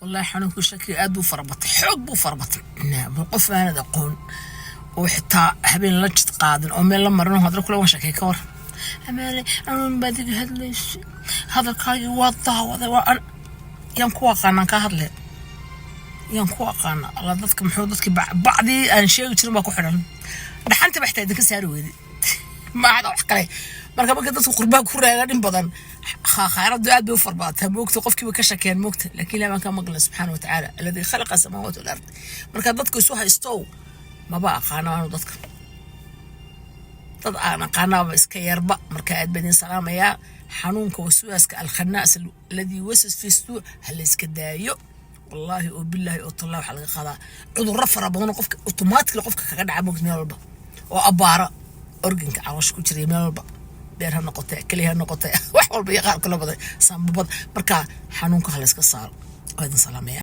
والله حنونك شكلي أدو فربط حب وفربط نعم وقف أنا دقون وحتى حبين لجت قادن أو من لما رنوا هذا كله وشكي كور أمالي أنا بدك هذا الكاي وضع وأنا ينكوا قانا كهذا ينكوا قانا الله ضدك محوضتك بعضي أنا شيء يصير بكو حرام دحنت بحتاج كسر ما عاد أحكي marka marka dadku qurbaan ku reegaan in badan khayraadu aad bay u farbaatay moogta qofkiiba ka shakeen moogta laakiin ilaahay ka maqlan subhanahu wa ta'ala alladhi khalaqa samawati wal ard marka dadku isu haysto maba aqaanaan dadka dad aan aqaanaba iska yarba marka aad badin salaamaya xanuunka waswaaska al khannaas alladhi wasas fi sudur hal iska daayo wallahi oo billahi oo tallah waxa laga qadaa cudurro fara badan qofka automatic qofka kaga dhaca moogta meel walba oo abaara organka caloosha ku jiray meel walba beer ha noqotay kaliya noqotay wax walba iyo qaar kala badan sanbabad marka xanuunka hal iska saar oo idin salaamaya